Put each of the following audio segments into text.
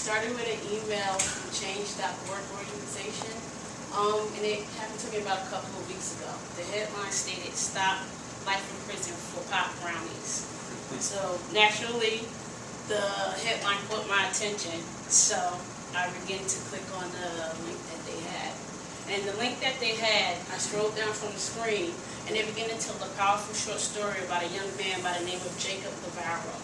started with an email from Change.org organization, and it happened to me about a couple of weeks ago. The headline stated, "Stop Life in Prison for Pop Brownies." So naturally, the headline caught my attention, so I began to click on the link that they had. And the link that they had, I scrolled down from the screen, and they began to tell a powerful short story about a young man by the name of Jacob Navarro.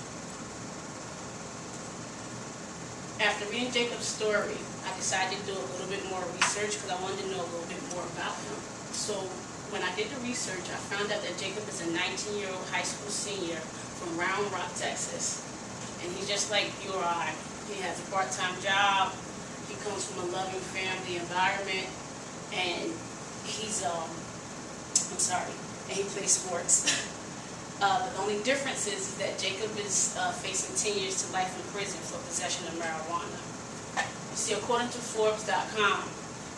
After reading Jacob's story, I decided to do a little bit more research because I wanted to know a little bit more about him. So when I did the research, I found out that Jacob is a 19-year-old high school senior from Round Rock, Texas. And he's just like you or I. He has a part-time job. He comes from a loving family environment. And he's, and he plays sports. The only difference is that Jacob is facing 10 years to life in prison for possession of marijuana. You see, according to Forbes.com,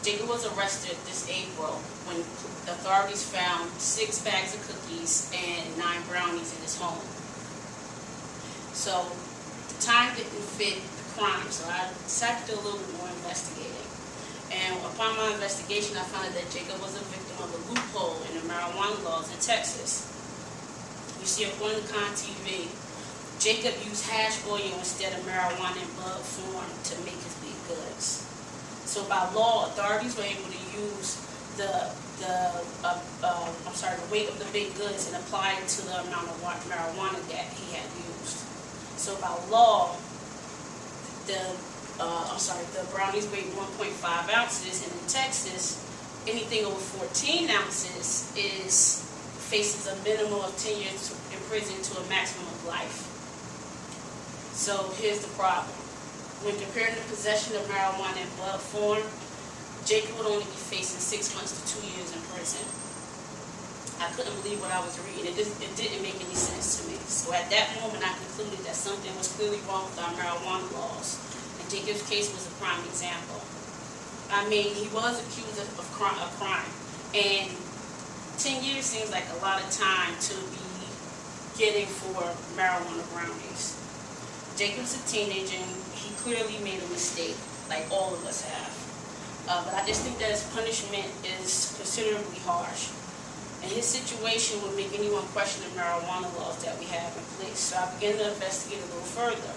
Jacob was arrested this April when authorities found 6 bags of cookies and 9 brownies in his home. So the time didn't fit the crime, so I decided to do a little bit more investigating. And upon my investigation, I found out that Jacob was a victim of a loophole in the marijuana laws in Texas. You see, according to Con TV, Jacob used hash oil instead of marijuana in bud form to make his big goods. So by law, authorities were able to use the weight of the big goods and apply it to the amount of marijuana that he had used. So by law, the brownies weighed 1.5 ounces, and in Texas, anything over 14 ounces faces a minimum of 10 years in prison to a maximum of life. So here's the problem. When comparing the possession of marijuana in bud form, Jacob would only be facing 6 months to 2 years in prison. I couldn't believe what I was reading. It didn't make any sense to me. So at that moment, I concluded that something was clearly wrong with our marijuana laws. And Jacob's case was a prime example. I mean, he was accused of crime. And 10 years seems like a lot of time to be getting for marijuana brownies. Jacob's a teenager, and he clearly made a mistake, like all of us have. But I just think that his punishment is considerably harsh. And his situation would make anyone question the marijuana laws that we have in place. So I began to investigate a little further.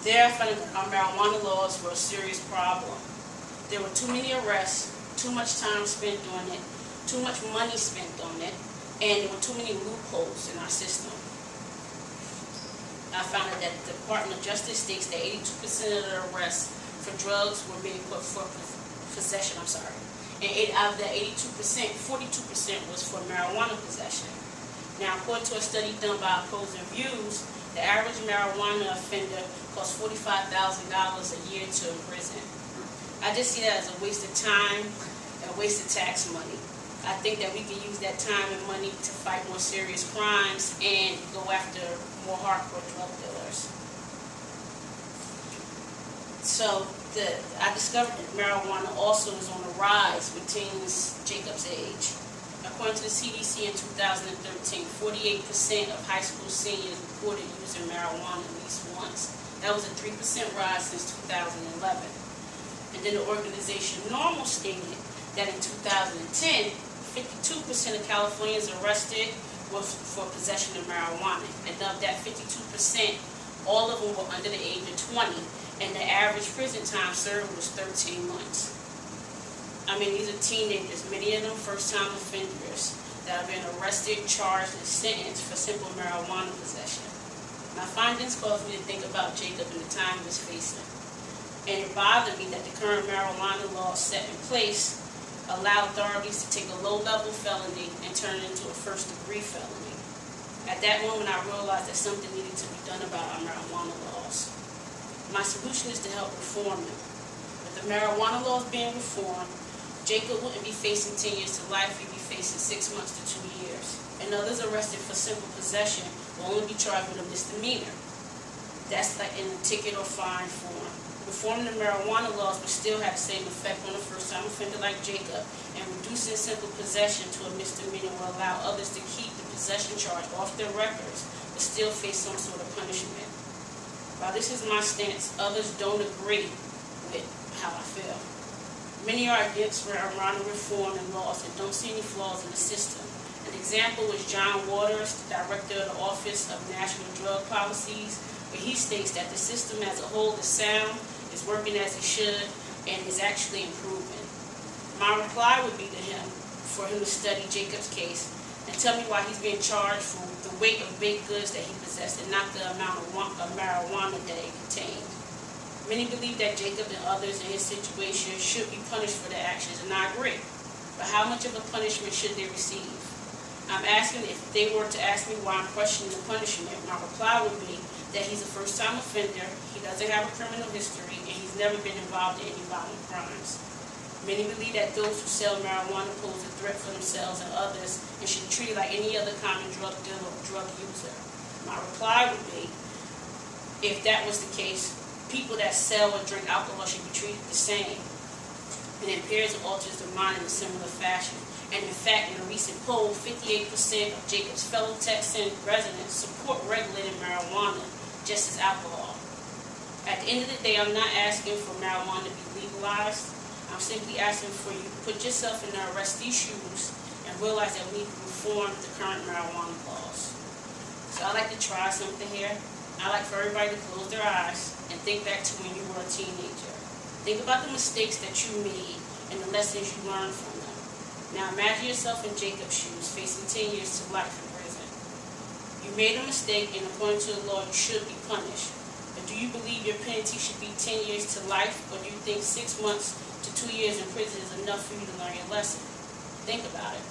There I found that our marijuana laws were a serious problem. There were too many arrests, too much time spent doing it, too much money spent on it, and there were too many loopholes in our system. I found out that the Department of Justice states that 82% of the arrests for drugs were being put for possession, And out of that 82%, 42% was for marijuana possession. Now, according to a study done by Opposing Views, the average marijuana offender costs $45,000 a year to imprison. I just see that as a waste of time and a waste of tax money. I think that we can use that time and money to fight more serious crimes and go after more hardcore drug dealers. So I discovered that marijuana also is on the rise with teens Jacob's age. According to the CDC in 2013, 48% of high school seniors reported using marijuana at least once. That was a 3% rise since 2011. And then the organization NORML stated that in 2010, 52% of Californians arrested was for possession of marijuana. And of that 52%, all of them were under the age of 20. And the average prison time served was 13 months. I mean, these are teenagers, many of them first-time offenders that have been arrested, charged, and sentenced for simple marijuana possession. My findings caused me to think about Jacob and the time he was facing. And it bothered me that the current marijuana laws set in place allow authorities to take a low-level felony and turn it into a first-degree felony. At that moment, I realized that something needed to be done about our marijuana laws. My solution is to help reform them. With the marijuana laws being reformed, Jacob wouldn't be facing 10 years to life, he'd be facing 6 months to 2 years. And others arrested for simple possession will only be charged with a misdemeanor. That's like in a ticket or fine form. Reforming the marijuana laws would still have the same effect on a first-time offender like Jacob, and reducing simple possession to a misdemeanor will allow others to keep the possession charge off their records, but still face some sort of punishment. While this is my stance, others don't agree with how I feel. Many are against marijuana reform and laws and don't see any flaws in the system. An example was John Waters, the director of the Office of National Drug Policies, where he states that the system as a whole is sound, is working as it should, and is actually improving. My reply would be to him, for him to study Jacob's case and tell me why he's being charged for the weight of baked goods that he possessed and not the amount of marijuana that it contained. Many believe that Jacob and others in his situation should be punished for their actions, and I agree. But how much of a punishment should they receive? I'm asking, if they were to ask me why I'm questioning the punishment, my reply would be that he's a first-time offender, he doesn't have a criminal history, and he's never been involved in any violent crimes. Many believe that those who sell marijuana pose a threat for themselves and others and should be treated like any other common drug dealer or drug user. My reply would be, if that was the case, people that sell or drink alcohol should be treated the same. It impairs or alters their mind in a similar fashion. And in fact, in a recent poll, 58% of Jacob's fellow Texan residents support regulated marijuana just as alcohol. At the end of the day, I'm not asking for marijuana to be legalized. I'm simply asking for you to put yourself in the arrestee's shoes and realize that we need to reform the current marijuana laws. So I'd like to try something here. I'd like for everybody to close their eyes and think back to when you were a teenager. Think about the mistakes that you made and the lessons you learned from them. Now imagine yourself in Jacob's shoes, facing 10 years to life in prison. You made a mistake, and according to the law, you should be punished. But do you believe your penalty should be 10 years to life, or do you think 6 months to 2 years in prison is enough for you to learn your lesson? Think about it.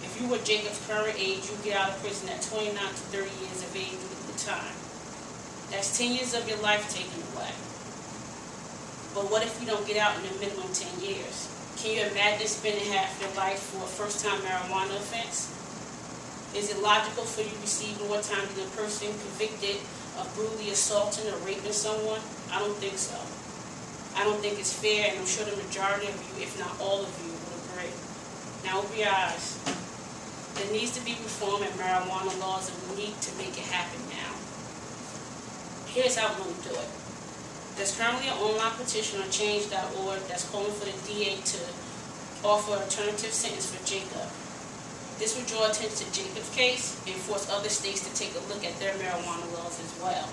If you were Jacob's current age, you get out of prison at 29 to 30 years of age due to the time. That's 10 years of your life taken away. But what if you don't get out in a minimum 10 years? Can you imagine spending half your life for a first-time marijuana offense? Is it logical for you to receive more time than a person convicted of brutally assaulting or raping someone? I don't think so. I don't think it's fair, and I'm sure the majority of you, if not all of you, would agree. Now open your eyes. There needs to be reform in marijuana laws, and we need to make it happen now. Here's how we're going to do it. There's currently an online petition on change.org that's calling for the DA to offer an alternative sentence for Jacob. This would draw attention to Jacob's case and force other states to take a look at their marijuana laws as well.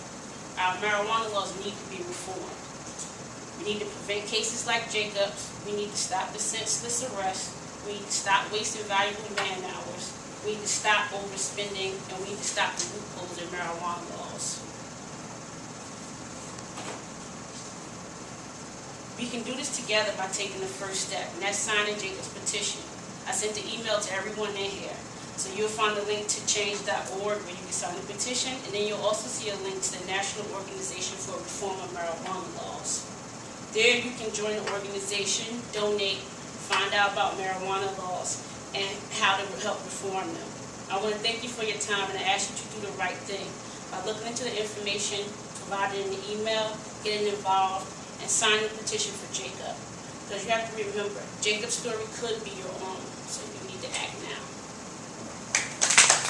Our marijuana laws need to be reformed. We need to prevent cases like Jacob's. We need to stop the senseless arrests. We need to stop wasting valuable man hours. We need to stop overspending, and we need to stop the loopholes in marijuana laws. We can do this together by taking the first step, and that's signing Jacob's petition. I sent the email to everyone in here. So you'll find a link to change.org where you can sign the petition, and then you'll also see a link to the National Organization for Reform of Marijuana Laws. There you can join the organization, donate, find out about marijuana laws, and how to help reform them. I want to thank you for your time, and I ask you to do the right thing by looking into the information provided in the email, getting involved, and sign the petition for Jacob. Because you have to remember, Jacob's story could be your own.